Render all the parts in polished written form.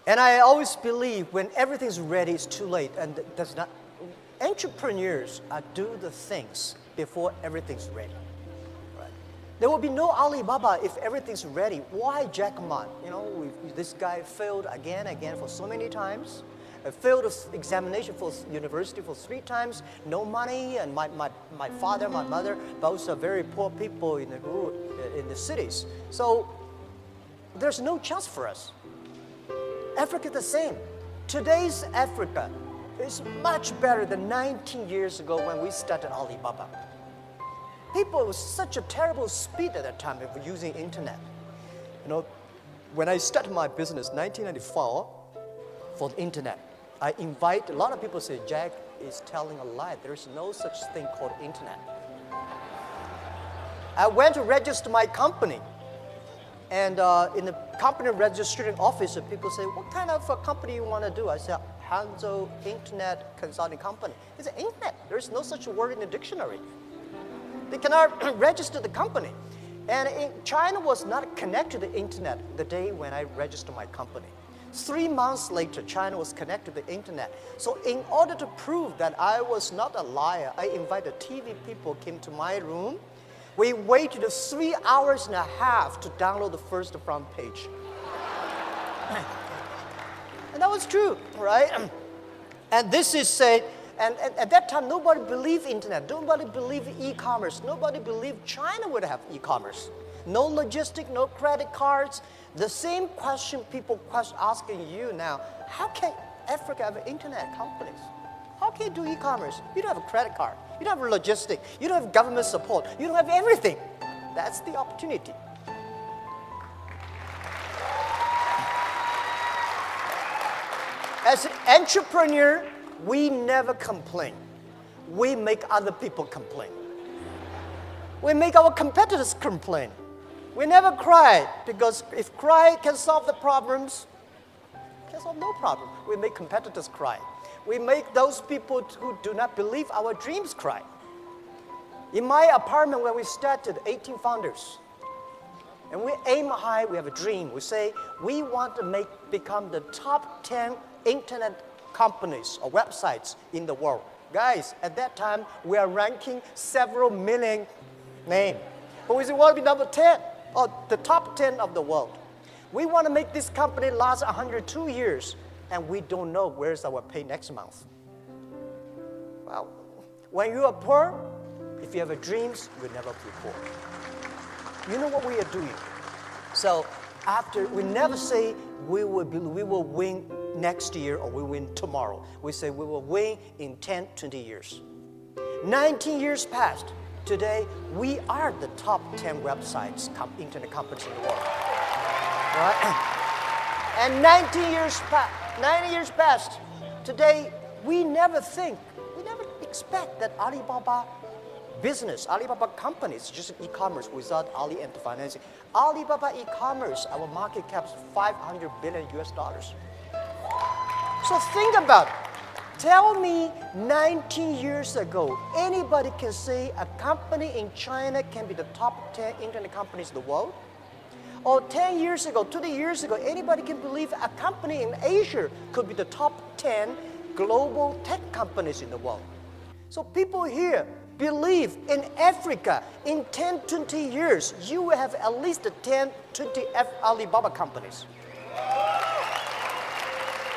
And I always believe when everything's ready, it's too late. And that's not. Entrepreneurs do the things before everything's ready. Right? There will be no Alibaba if everything's ready. Why Jack Ma? This guy failed again and again for so many times. Failed examination for university for 3 times. No money, and my father, my mother, both are very poor people in the cities. So there's no chance for us. Africa the same. Today's Africa is much better than 19 years ago when we started Alibaba. People with such a terrible speed at that time of using internet. When I started my business 1994 for the internet, I invite a lot of people say Jack is telling a lie. There is no such thing called internet. I went to register my company. And in the company registration office, people say, what kind of a company you want to do? I said, Hangzhou Internet Consulting Company. He said, internet. There's no such word in the dictionary. They cannot register the company. And China was not connected to the internet the day when I registered my company. 3 months later, China was connected to the internet. So in order to prove that I was not a liar, I invited TV people came to my room. We waited 3 hours and a half to download the first front page. And that was true, right? And this is said, and at that time, nobody believed internet. Nobody believed e-commerce. Nobody believed China would have e-commerce. No logistic, no credit cards. The same question people asking you now, how can Africa have internet companies? How can you do e-commerce? You don't have a credit card. You don't have logistic. You don't have government support. You don't have everything. That's the opportunity. As an entrepreneur, we never complain. We make other people complain. We make our competitors complain. We never cry, because if cry can solve the problems, can solve no problem. We make competitors cry. We make those people who do not believe our dreams cry. In my apartment, when we started, 18 founders. And we aim high, we have a dream. We say, we want to become the top 10 internet companies or websites in the world. Guys, at that time, we are ranking several million names. But we say, we want to be number 10, or the top 10 of the world. We want to make this company last 102 years. And we don't know where's our pay next month. Well, when you are poor, if you have dreams, you'll never be poor. You know what we are doing. So we never say we will win next year or we win tomorrow. We say we will win in 10, 20 years. 19 years passed. Today, we are the top 10 websites, internet companies in the world. Right? And 90 years passed. Today, we never expect that Alibaba business, Alibaba company is just e-commerce without Ali and financing. Alibaba e-commerce, our market cap is $500 billion US. So think about it. Tell me 19 years ago, anybody can say a company in China can be the top 10 internet companies in the world? Or 10 years ago, 20 years ago, anybody can believe a company in Asia could be the top 10 global tech companies in the world. So people here believe in Africa, in 10, 20 years, you will have at least 10, 20 Alibaba companies.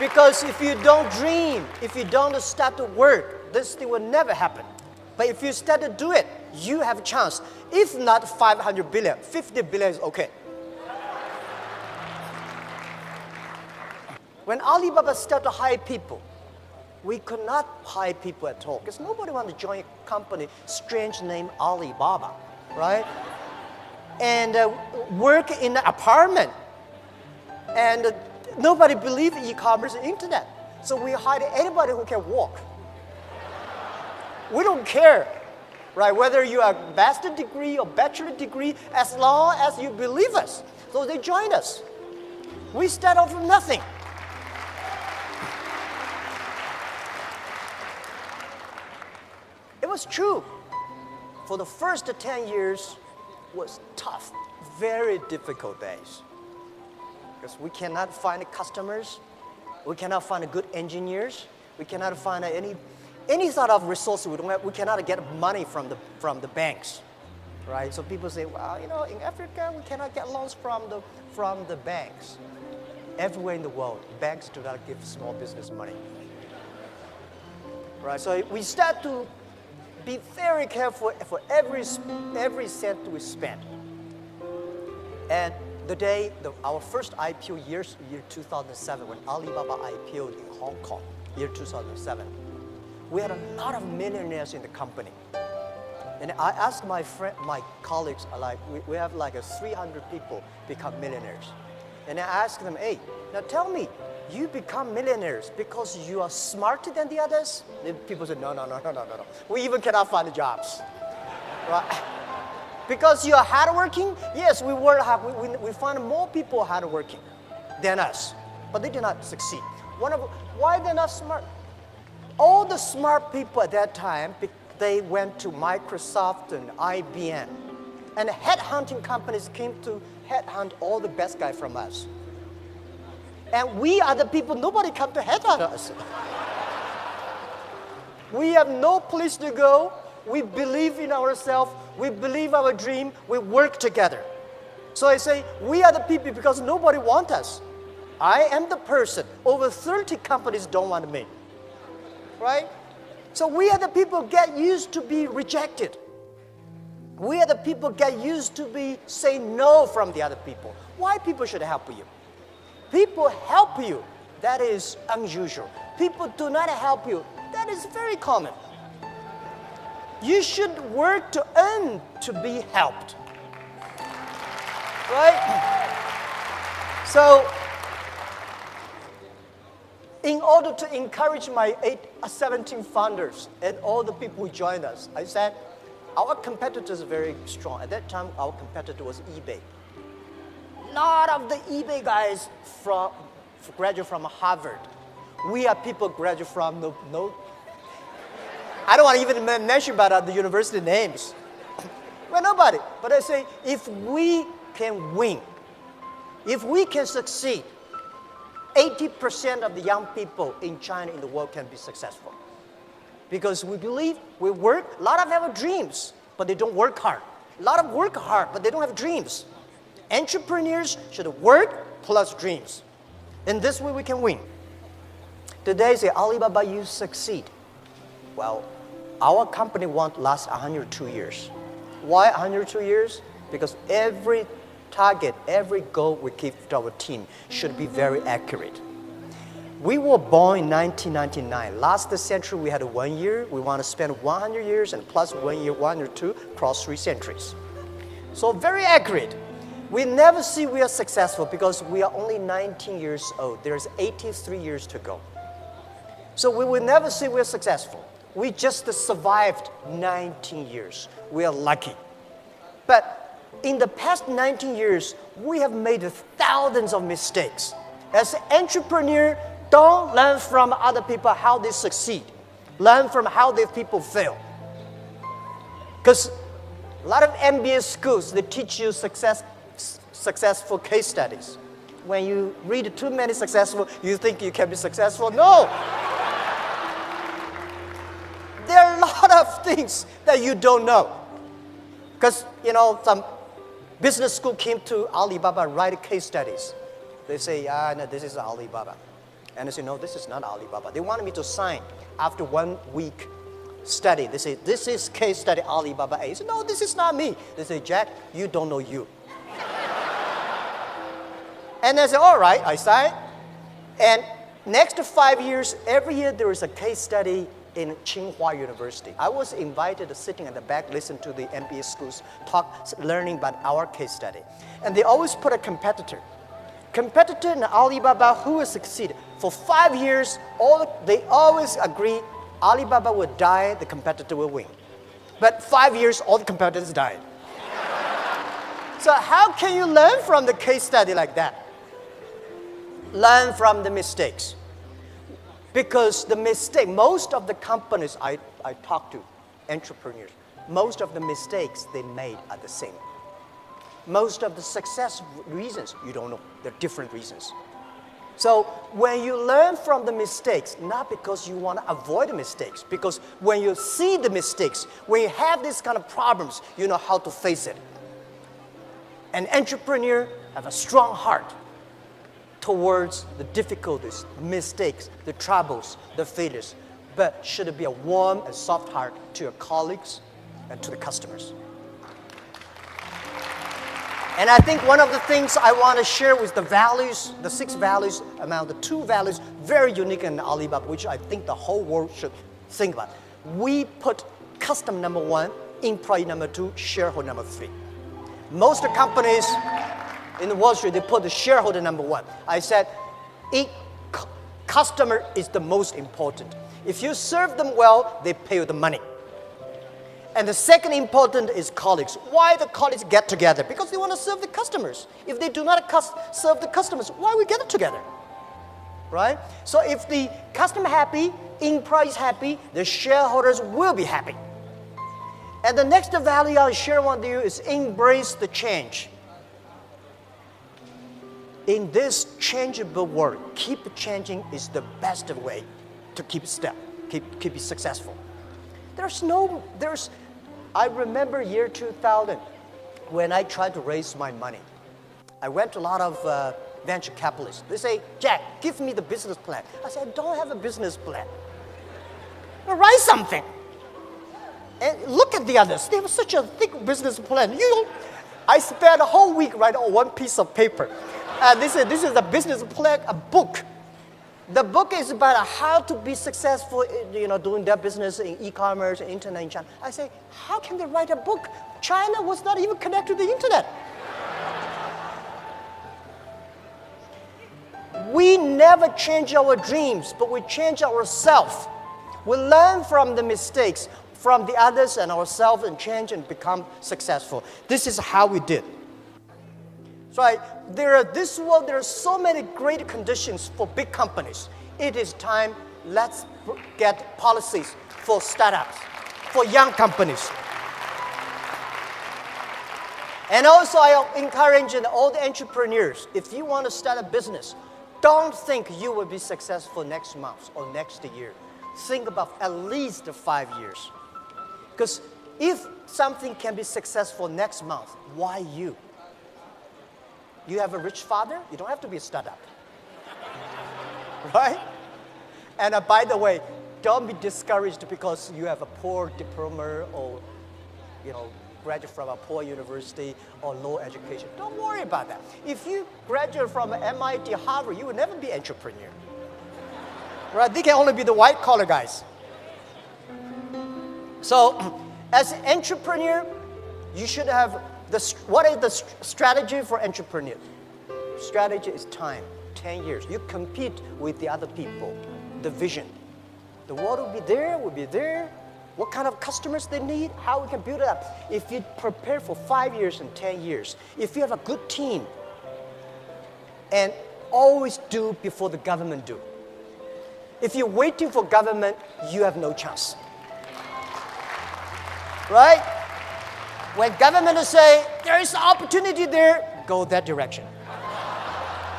Because if you don't dream, if you don't start to work, this thing will never happen. But if you start to do it, you have a chance. If not 500 billion, 50 billion is okay. When Alibaba started to hire people, we could not hire people at all because nobody wanted to join a company, strange name Alibaba, right? And work in an apartment. And nobody believed in e-commerce and internet. So we hired anybody who can walk. We don't care, right? Whether you are a master's degree or bachelor degree, as long as you believe us. So they joined us. We start off from nothing. It was true. For the first 10 years was tough, very difficult days. Because we cannot find customers, We cannot find good engineers. We cannot find any sort of resource. We cannot get money from the banks, right? So people say, well, in Africa we cannot get loans from the banks. Everywhere in the world, banks do not give small business money, right? So we start to be very careful for every cent we spend. And the day our first IPO year 2007, when Alibaba IPO'd in Hong Kong, year 2007, we had a lot of millionaires in the company. And I asked my colleagues, we have like 300 people become millionaires. And I asked them, hey, now tell me, you become millionaires because you are smarter than the others? The people said, no. We even cannot find jobs, right? Because you are hardworking? Yes, we work hard. We find more people hardworking than us, but they did not succeed. Why they're not smart? All the smart people at that time, they went to Microsoft and IBM, and headhunting companies came to headhunt all the best guys from us. And we are the people, nobody come to headhunt us. We have no place to go. We believe in ourselves. We believe our dream. We work together. So I say, we are the people because nobody wants us. I am the person. Over 30 companies don't want me. Right? So we are the people get used to be rejected. We are the people get used to be say no from the other people. Why people should help you? People help you. That is unusual. People do not help you. That is very common. You should work to earn to be helped. Right? So, in order to encourage my 17 founders and all the people who joined us, I said, our competitors are very strong. At that time, our competitor was eBay. A lot of the eBay guys graduate from Harvard. We are people graduate from no. I don't want to even mention about the university names. Well, nobody. But I say, if we can win, if we can succeed, 80% of the young people in China, in the world, can be successful. Because we believe, we work, a lot of them have dreams, but they don't work hard. A lot of work hard, but they don't have dreams. Entrepreneurs should work plus dreams. In this way, we can win. Today, say, Alibaba, you succeed. Well, our company won't last 102 years. Why 102 years? Because every target, every goal we give to our team should be very accurate. We were born in 1999. Last century, we had 1 year. We want to spend 100 years and plus 1 year, 1 or 2, cross 3 centuries. So very accurate. We never see we are successful because we are only 19 years old. There's 83 years to go. So we will never say we're successful. We just survived 19 years. We are lucky. But in the past 19 years, we have made thousands of mistakes. As an entrepreneur, don't learn from other people how they succeed. Learn from how their people fail. Because a lot of MBA schools, they teach you successful case studies. When you read too many successful, you think you can be successful. No! There are a lot of things that you don't know. Because, some business school came to Alibaba, write case studies. They say, no, this is Alibaba. And I say, no, this is not Alibaba. They wanted me to sign after 1 week study. They say, this is case study Alibaba A. I say, no, this is not me. They say, Jack, you don't know you. And I say, all right, I sign. And next 5 years, every year there is a case study in Tsinghua University. I was invited to sitting at the back, listen to the MBA schools talk, learning about our case study. And they always put a competitor in Alibaba who will succeed. For 5 years, they always agree Alibaba will die, the competitor will win. But 5 years, all the competitors died. So how can you learn from the case study like that? Learn from the mistakes. Because most of the companies I talk to, entrepreneurs, most of the mistakes they made are the same. Most of the success reasons, you don't know. They're different reasons. So when you learn from the mistakes, not because you want to avoid the mistakes, because when you see the mistakes, when you have these kind of problems, you know how to face it. An entrepreneur have a strong heart towards the difficulties, mistakes, the troubles, the failures, but should it be a warm and soft heart to your colleagues and to the customers. And I think one of the things I want to share with the values, the 6 values, among the 2 values, very unique in Alibaba, which I think the whole world should think about. We put customer number 1, employee number 2, shareholder number 3. Most companies in the Wall Street, they put the shareholder number 1. I said, customer is the most important. If you serve them well, they pay you the money. And the second important is colleagues. Why the colleagues get together? Because they want to serve the customers. If they do not serve the customers, why we get together? Right? So if the customer happy, employees happy, the shareholders will be happy. And the next value I'll share with you is embrace the change. In this changeable world, keep changing is the best way to keep it successful. I remember year 2000 when I tried to raise my money. I went to a lot of venture capitalists. They say, Jack, give me the business plan. I said, I don't have a business plan. Write something. And look at the others. They have such a thick business plan. I spent a whole week writing on one piece of paper. This is a business plan, a book. The book is about how to be successful, doing their business in e-commerce, internet in China. I say, how can they write a book? China was not even connected to the internet. We never change our dreams, but we change ourselves. We learn from the mistakes, from the others and ourselves, and change and become successful. This is how we did. So there are so many great conditions for big companies. It is time, let's get policies for startups, for young companies. And also I encourage all the entrepreneurs, if you want to start a business, don't think you will be successful next month or next year. Think about at least 5 years. Because if something can be successful next month, why you? You have a rich father, you don't have to be a startup. Right? And by the way, don't be discouraged because you have a poor diploma or, graduate from a poor university or low education. Don't worry about that. If you graduate from MIT, Harvard, you will never be an entrepreneur. Right? They can only be the white-collar guys. So, as an entrepreneur, you should have what is the strategy for entrepreneurs? Strategy is time, 10 years. You compete with the other people, the vision. The world will be there. What kind of customers they need, how we can build it up. If you prepare for 5 years and 10 years, if you have a good team, and always do before the government do. If you're waiting for government, you have no chance. Right? When government say, there is opportunity there, go that direction.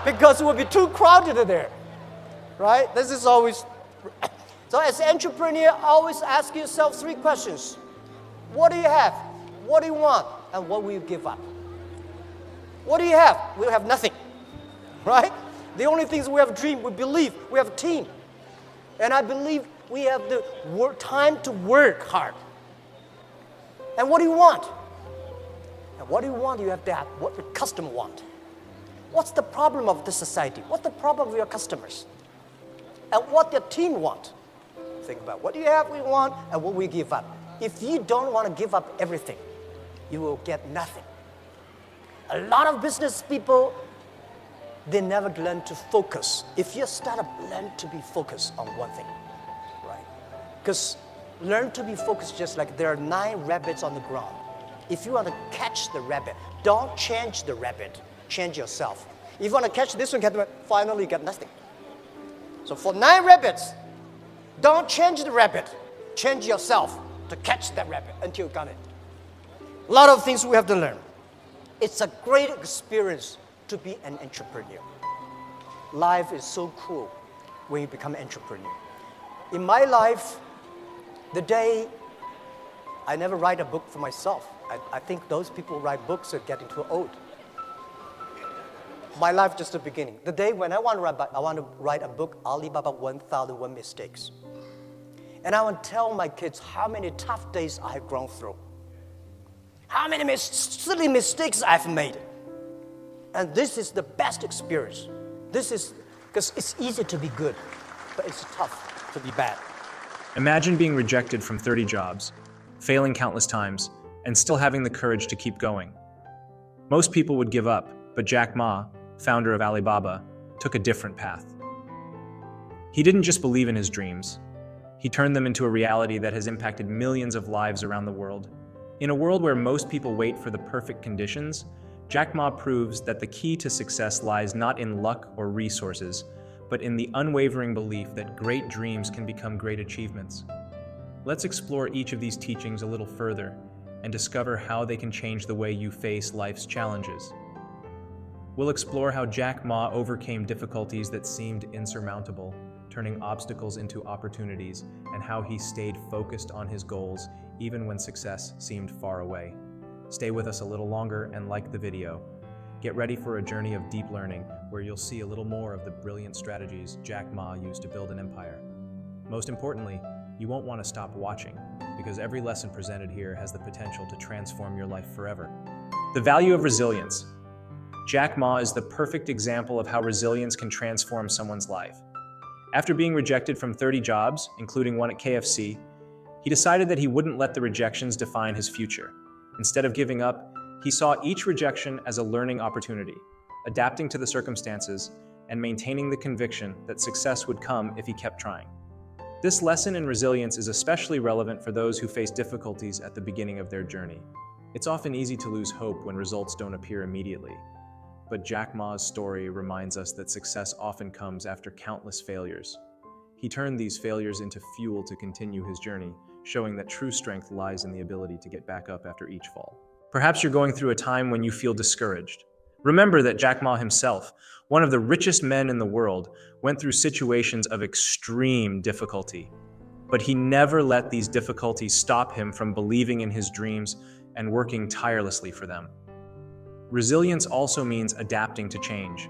Because it will be too crowded there. Right? This is always... So as an entrepreneur, always ask yourself 3 questions. What do you have? What do you want? And what will you give up? What do you have? We have nothing. Right? The only things we have a dream, we believe, we have a team. And I believe we have the time to work hard. And what do you want? And what do you want? You have to have what the customer want. What's the problem of the society? What's the problem of your customers? And what your team want? Think about what do you have, we want, and what we give up. If you don't want to give up everything, you will get nothing. A lot of business people, they never learn to focus. If you start up, learn to be focused on one thing, right? Because learn to be focused just like there are 9 rabbits on the ground. If you want to catch the rabbit, don't change the rabbit, change yourself. If you want to catch this one, finally you get nothing. So for 9 rabbits, don't change the rabbit, change yourself to catch that rabbit until you got it. A lot of things we have to learn. It's a great experience to be an entrepreneur. life is so cool when you become an entrepreneur. In my life, the day I never write a book for myself. I think those people who write books are getting too old. My life just the beginning. The day when I want to write a book, Alibaba 1001 Mistakes. And I want to tell my kids how many tough days I have gone through. How many silly mistakes I've made. And this is the best experience. This is, because it's easy to be good, but it's tough to be bad. Imagine being rejected from 30 jobs, failing countless times, and still having the courage to keep going. Most people would give up, but Jack Ma, founder of Alibaba, took a different path. He didn't just believe in his dreams. He turned them into a reality that has impacted millions of lives around the world. In a world where most people wait for the perfect conditions, Jack Ma proves that the key to success lies not in luck or resources, but in the unwavering belief that great dreams can become great achievements. Let's explore each of these teachings a little further and discover how they can change the way you face life's challenges. We'll explore how Jack Ma overcame difficulties that seemed insurmountable, turning obstacles into opportunities, and how he stayed focused on his goals even when success seemed far away. Stay with us a little longer and like the video. Get ready for a journey of deep learning where you'll see a little more of the brilliant strategies Jack Ma used to build an empire. Most importantly, you won't want to stop watching, because every lesson presented here has the potential to transform your life forever. The value of resilience. Jack Ma is the perfect example of how resilience can transform someone's life. After being rejected from 30 jobs, including one at KFC, he decided that he wouldn't let the rejections define his future. Instead of giving up, he saw each rejection as a learning opportunity, adapting to the circumstances and maintaining the conviction that success would come if he kept trying. This lesson in resilience is especially relevant for those who face difficulties at the beginning of their journey. It's often easy to lose hope when results don't appear immediately. But Jack Ma's story reminds us that success often comes after countless failures. He turned these failures into fuel to continue his journey, showing that true strength lies in the ability to get back up after each fall. Perhaps you're going through a time when you feel discouraged. Remember that Jack Ma himself, one of the richest men in the world, went through situations of extreme difficulty. But he never let these difficulties stop him from believing in his dreams and working tirelessly for them. Resilience also means adapting to change,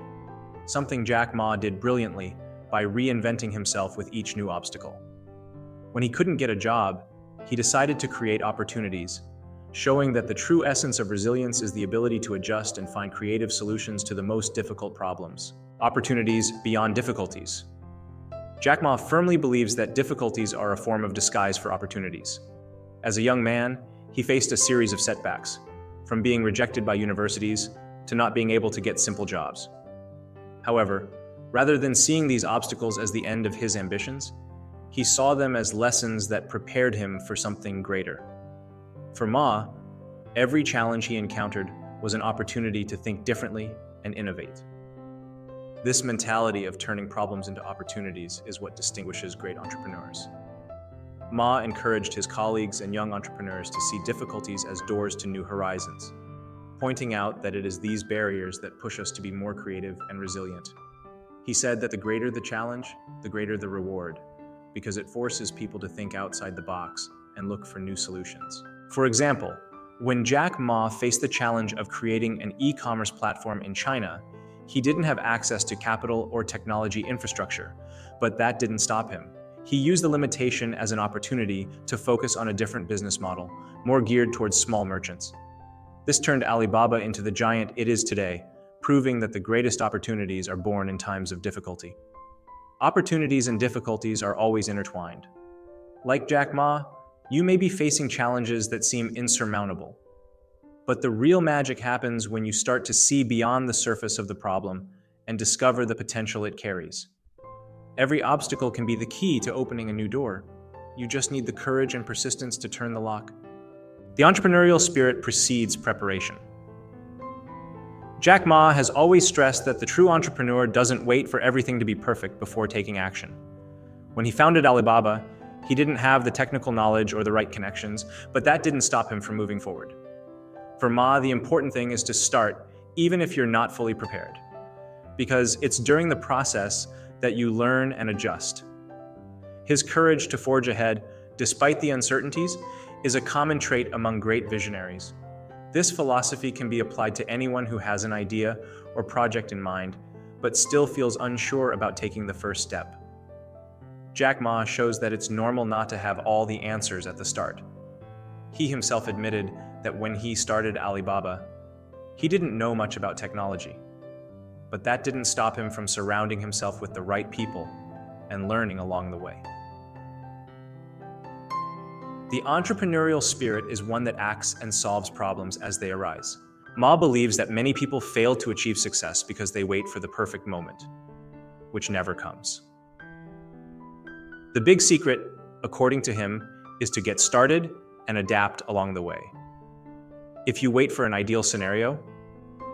something Jack Ma did brilliantly by reinventing himself with each new obstacle. When he couldn't get a job, he decided to create opportunities, showing that the true essence of resilience is the ability to adjust and find creative solutions to the most difficult problems. Opportunities beyond difficulties. Jack Ma firmly believes that difficulties are a form of disguise for opportunities. As a young man, he faced a series of setbacks, from being rejected by universities to not being able to get simple jobs. However, rather than seeing these obstacles as the end of his ambitions, he saw them as lessons that prepared him for something greater. For Ma, every challenge he encountered was an opportunity to think differently and innovate. This mentality of turning problems into opportunities is what distinguishes great entrepreneurs. Ma encouraged his colleagues and young entrepreneurs to see difficulties as doors to new horizons, pointing out that it is these barriers that push us to be more creative and resilient. He said that the greater the challenge, the greater the reward, because it forces people to think outside the box and look for new solutions. For example, when Jack Ma faced the challenge of creating an e-commerce platform in China, he didn't have access to capital or technology infrastructure, but that didn't stop him. He used the limitation as an opportunity to focus on a different business model, more geared towards small merchants. This turned Alibaba into the giant it is today, proving that the greatest opportunities are born in times of difficulty. Opportunities and difficulties are always intertwined. Like Jack Ma, you may be facing challenges that seem insurmountable. But the real magic happens when you start to see beyond the surface of the problem and discover the potential it carries. Every obstacle can be the key to opening a new door. You just need the courage and persistence to turn the lock. The entrepreneurial spirit precedes preparation. Jack Ma has always stressed that the true entrepreneur doesn't wait for everything to be perfect before taking action. When he founded Alibaba, he didn't have the technical knowledge or the right connections, but that didn't stop him from moving forward. For Ma, the important thing is to start, even if you're not fully prepared. because it's during the process that you learn and adjust. His courage to forge ahead, despite the uncertainties, is a common trait among great visionaries. This philosophy can be applied to anyone who has an idea or project in mind, but still feels unsure about taking the first step. Jack Ma shows that it's normal not to have all the answers at the start. He himself admitted that when he started Alibaba, he didn't know much about technology. But that didn't stop him from surrounding himself with the right people and learning along the way. The entrepreneurial spirit is one that acts and solves problems as they arise. Ma believes that many people fail to achieve success because they wait for the perfect moment, which never comes. The big secret, according to him, is to get started and adapt along the way. If you wait for an ideal scenario,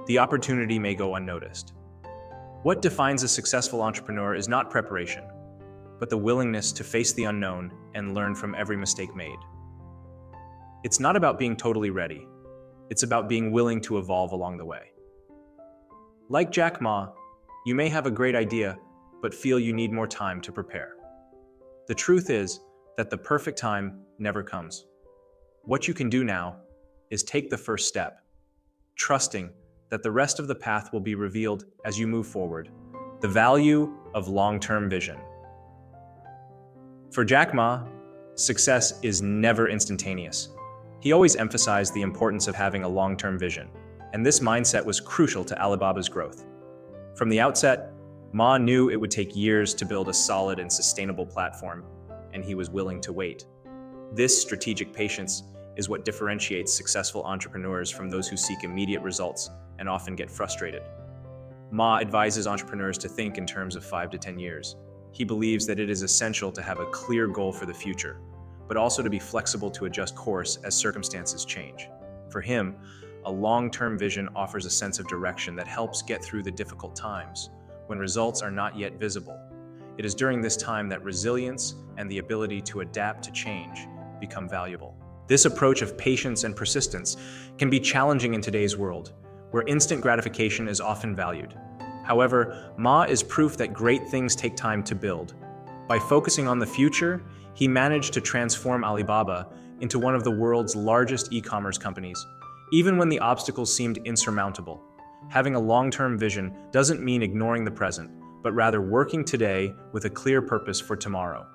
the opportunity may go unnoticed. What defines a successful entrepreneur is not preparation, but the willingness to face the unknown and learn from every mistake made. It's not about being totally ready. It's about being willing to evolve along the way. Like Jack Ma, you may have a great idea, but feel you need more time to prepare. The truth is that the perfect time never comes. What you can do now is take the first step, trusting that the rest of the path will be revealed as you move forward. The value of long-term vision. For Jack Ma, success is never instantaneous. He always emphasized the importance of having a long-term vision, and this mindset was crucial to Alibaba's growth. From the outset, Ma knew it would take years to build a solid and sustainable platform, and he was willing to wait. This strategic patience is what differentiates successful entrepreneurs from those who seek immediate results and often get frustrated. Ma advises entrepreneurs to think in terms of 5 to 10 years. He believes that it is essential to have a clear goal for the future, but also to be flexible to adjust course as circumstances change. For him, a long-term vision offers a sense of direction that helps get through the difficult times when results are not yet visible. It is during this time that resilience and the ability to adapt to change become valuable. This approach of patience and persistence can be challenging in today's world, where instant gratification is often valued. However, Ma is proof that great things take time to build. By focusing on the future, he managed to transform Alibaba into one of the world's largest e-commerce companies, even when the obstacles seemed insurmountable. Having a long-term vision doesn't mean ignoring the present, but rather working today with a clear purpose for tomorrow.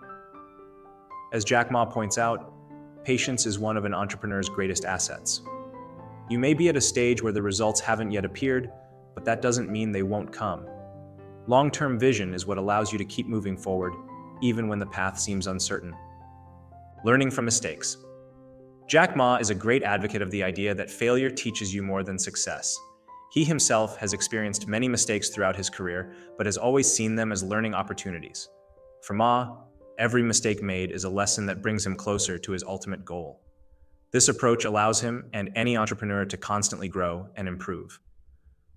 As Jack Ma points out, patience is one of an entrepreneur's greatest assets. You may be at a stage where the results haven't yet appeared, but that doesn't mean they won't come. Long-term vision is what allows you to keep moving forward, even when the path seems uncertain. Learning from mistakes. Jack Ma is a great advocate of the idea that failure teaches you more than success. He himself has experienced many mistakes throughout his career, but has always seen them as learning opportunities. For Ma, every mistake made is a lesson that brings him closer to his ultimate goal. This approach allows him and any entrepreneur to constantly grow and improve.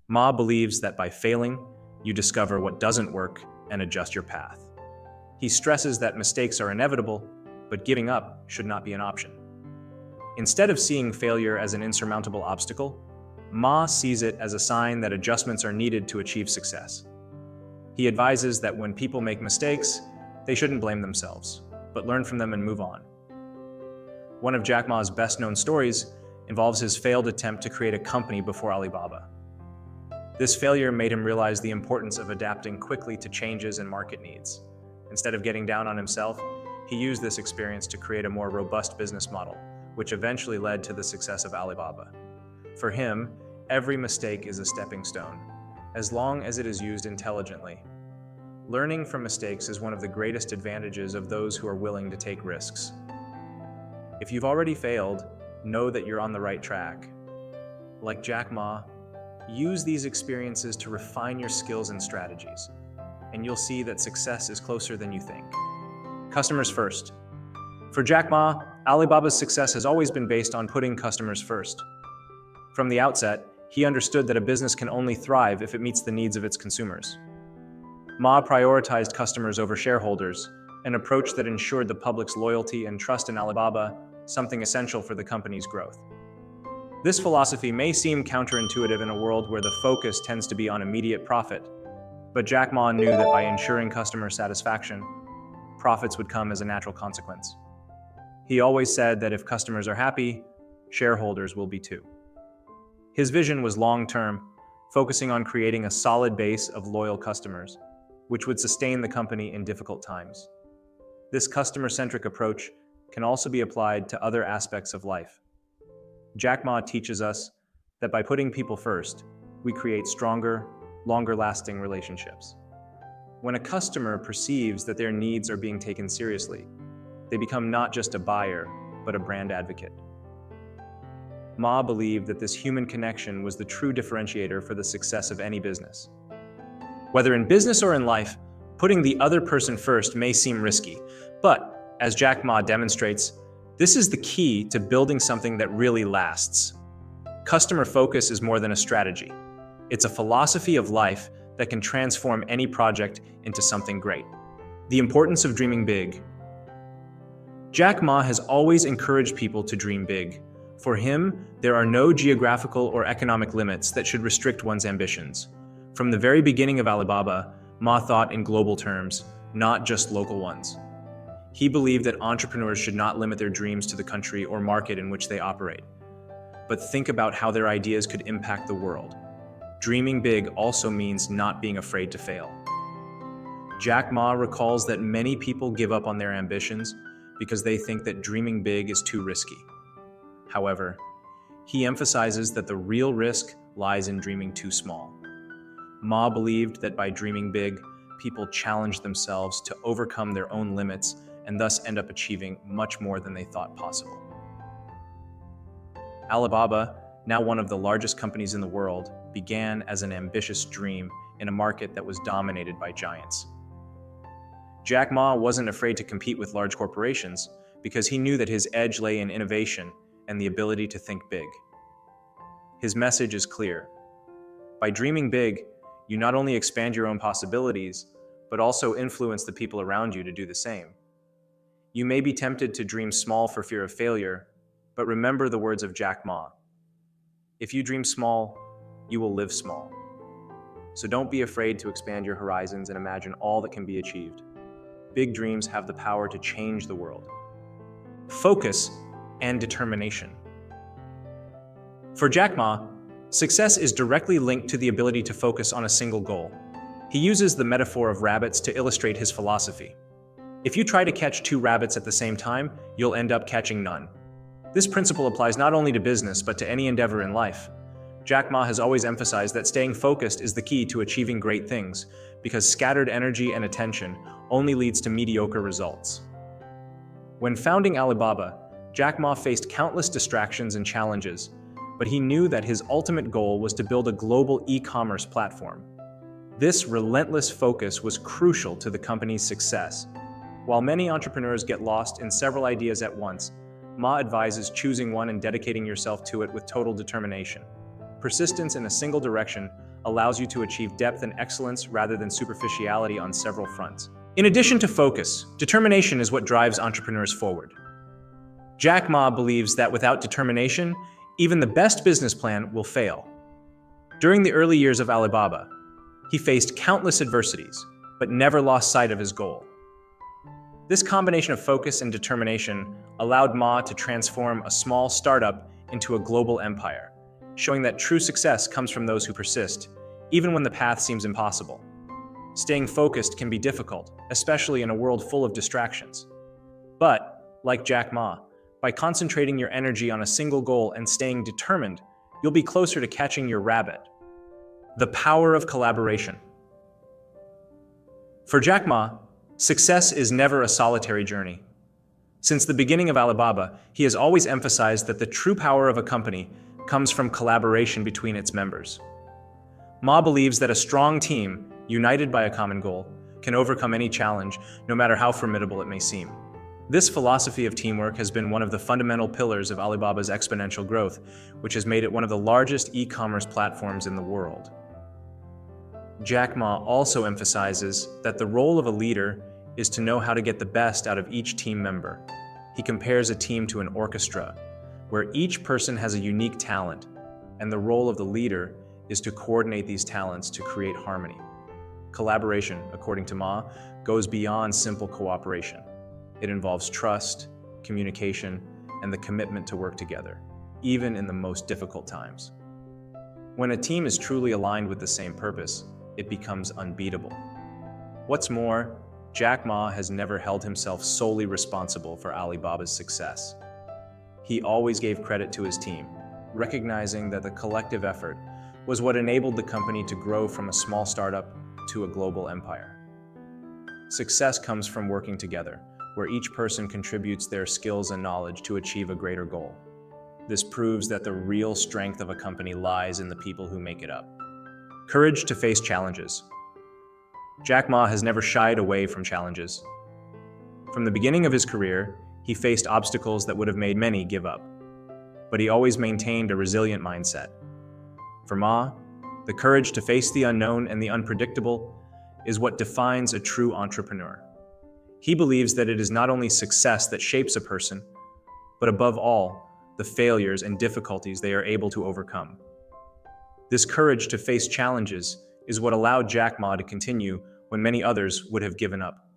Ma believes that by failing, you discover what doesn't work and adjust your path. He stresses that mistakes are inevitable, but giving up should not be an option. Instead of seeing failure as an insurmountable obstacle, Ma sees it as a sign that adjustments are needed to achieve success. He advises that when people make mistakes, they shouldn't blame themselves, but learn from them and move on. One of Jack Ma's best-known stories involves his failed attempt to create a company before Alibaba. This failure made him realize the importance of adapting quickly to changes in market needs. Instead of getting down on himself, he used this experience to create a more robust business model, which eventually led to the success of Alibaba. For him, every mistake is a stepping stone, as long as it is used intelligently. Learning from mistakes is one of the greatest advantages of those who are willing to take risks. If you've already failed, know that you're on the right track. Like Jack Ma, use these experiences to refine your skills and strategies, and you'll see that success is closer than you think. Customers first. For Jack Ma, Alibaba's success has always been based on putting customers first. From the outset, he understood that a business can only thrive if it meets the needs of its consumers. Ma prioritized customers over shareholders, an approach that ensured the public's loyalty and trust in Alibaba, something essential for the company's growth. This philosophy may seem counterintuitive in a world where the focus tends to be on immediate profit, But Jack Ma knew that by ensuring customer satisfaction, profits would come as a natural consequence. He always said that if customers are happy, shareholders will be too. His vision was long-term, focusing on creating a solid base of loyal customers, which would sustain the company in difficult times. This customer-centric approach can also be applied to other aspects of life. Jack Ma teaches us that by putting people first, we create stronger, longer-lasting relationships. When a customer perceives that their needs are being taken seriously, they become not just a buyer, but a brand advocate. Ma believed that this human connection was the true differentiator for the success of any business. Whether in business or in life, putting the other person first may seem risky, but as Jack Ma demonstrates, this is the key to building something that really lasts. Customer focus is more than a strategy. It's a philosophy of life that can transform any project into something great. The importance of dreaming big. Jack Ma has always encouraged people to dream big. For him, there are no geographical or economic limits that should restrict one's ambitions. From the very beginning of Alibaba, Ma thought in global terms, not just local ones. He believed that entrepreneurs should not limit their dreams to the country or market in which they operate, but think about how their ideas could impact the world. Dreaming big also means not being afraid to fail. Jack Ma recalls that many people give up on their ambitions because they think that dreaming big is too risky. However, he emphasizes that the real risk lies in dreaming too small. Ma believed that by dreaming big, people challenge themselves to overcome their own limits and thus end up achieving much more than they thought possible. Alibaba, now one of the largest companies in the world, began as an ambitious dream in a market that was dominated by giants. Jack Ma wasn't afraid to compete with large corporations because he knew that his edge lay in innovation and the ability to think big. His message is clear. By dreaming big, you not only expand your own possibilities, but also influence the people around you to do the same. You may be tempted to dream small for fear of failure, but remember the words of Jack Ma. If you dream small, you will live small. So don't be afraid to expand your horizons and imagine all that can be achieved. Big dreams have the power to change the world. Focus and determination. For Jack Ma, success is directly linked to the ability to focus on a single goal. He uses the metaphor of rabbits to illustrate his philosophy. If you try to catch two rabbits at the same time, you'll end up catching none. This principle applies not only to business, but to any endeavor in life. Jack Ma has always emphasized that staying focused is the key to achieving great things, because scattered energy and attention only leads to mediocre results. When founding Alibaba, Jack Ma faced countless distractions and challenges, but he knew that his ultimate goal was to build a global e-commerce platform. This relentless focus was crucial to the company's success. While many entrepreneurs get lost in several ideas at once, Ma advises choosing one and dedicating yourself to it with total determination. Persistence in a single direction allows you to achieve depth and excellence rather than superficiality on several fronts. In addition to focus, determination is what drives entrepreneurs forward. Jack Ma believes that without determination, even the best business plan will fail. During the early years of Alibaba, he faced countless adversities, but never lost sight of his goal. This combination of focus and determination allowed Ma to transform a small startup into a global empire, showing that true success comes from those who persist, even when the path seems impossible. Staying focused can be difficult, especially in a world full of distractions. But, like Jack Ma, by concentrating your energy on a single goal and staying determined, you'll be closer to catching your rabbit. The power of collaboration. For Jack Ma, success is never a solitary journey. Since the beginning of Alibaba, he has always emphasized that the true power of a company comes from collaboration between its members. Ma believes that a strong team, united by a common goal, can overcome any challenge, no matter how formidable it may seem. This philosophy of teamwork has been one of the fundamental pillars of Alibaba's exponential growth, which has made it one of the largest e-commerce platforms in the world. Jack Ma also emphasizes that the role of a leader is to know how to get the best out of each team member. He compares a team to an orchestra, where each person has a unique talent, and the role of the leader is to coordinate these talents to create harmony. Collaboration, according to Ma, goes beyond simple cooperation. It involves trust, communication, and the commitment to work together, even in the most difficult times. When a team is truly aligned with the same purpose, it becomes unbeatable. What's more, Jack Ma has never held himself solely responsible for Alibaba's success. He always gave credit to his team, recognizing that the collective effort was what enabled the company to grow from a small startup to a global empire. Success comes from working together, where each person contributes their skills and knowledge to achieve a greater goal. This proves that the real strength of a company lies in the people who make it up. Courage to face challenges. Jack Ma has never shied away from challenges. From the beginning of his career, he faced obstacles that would have made many give up. But he always maintained a resilient mindset. For Ma, the courage to face the unknown and the unpredictable is what defines a true entrepreneur. He believes that it is not only success that shapes a person, but above all, the failures and difficulties they are able to overcome. This courage to face challenges is what allowed Jack Ma to continue when many others would have given up.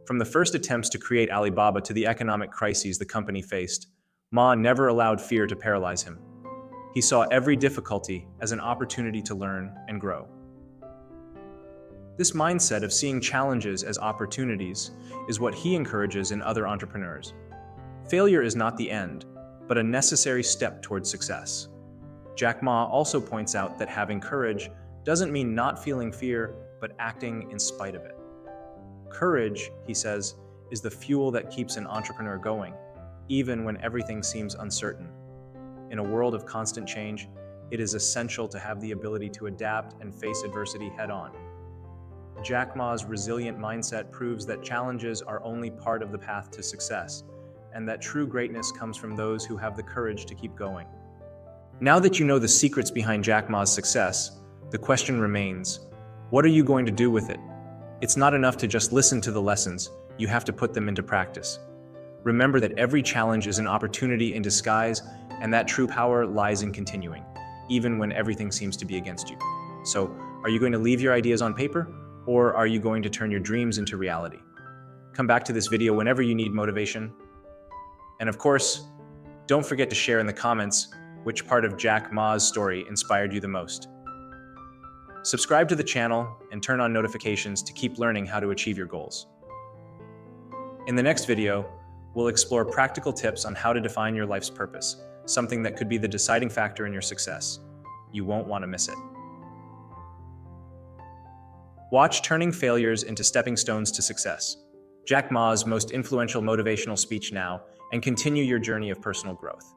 From the first attempts to create Alibaba to the economic crises the company faced, Ma never allowed fear to paralyze him. He saw every difficulty as an opportunity to learn and grow. This mindset of seeing challenges as opportunities is what he encourages in other entrepreneurs. Failure is not the end, but a necessary step towards success. Jack Ma also points out that having courage doesn't mean not feeling fear, but acting in spite of it. Courage, he says, is the fuel that keeps an entrepreneur going, even when everything seems uncertain. In a world of constant change, it is essential to have the ability to adapt and face adversity head-on. Jack Ma's resilient mindset proves that challenges are only part of the path to success, and that true greatness comes from those who have the courage to keep going. Now that you know the secrets behind Jack Ma's success, the question remains, what are you going to do with it? It's not enough to just listen to the lessons, you have to put them into practice. Remember that every challenge is an opportunity in disguise, and that true power lies in continuing, even when everything seems to be against you. So, are you going to leave your ideas on paper, or are you going to turn your dreams into reality? Come back to this video whenever you need motivation. And of course, don't forget to share in the comments which part of Jack Ma's story inspired you the most. Subscribe to the channel and turn on notifications to keep learning how to achieve your goals. In the next video, we'll explore practical tips on how to define your life's purpose, something that could be the deciding factor in your success. You won't want to miss it. Watch Turning Failures into Stepping Stones to Success, Jack Ma's most influential motivational speech now, and continue your journey of personal growth.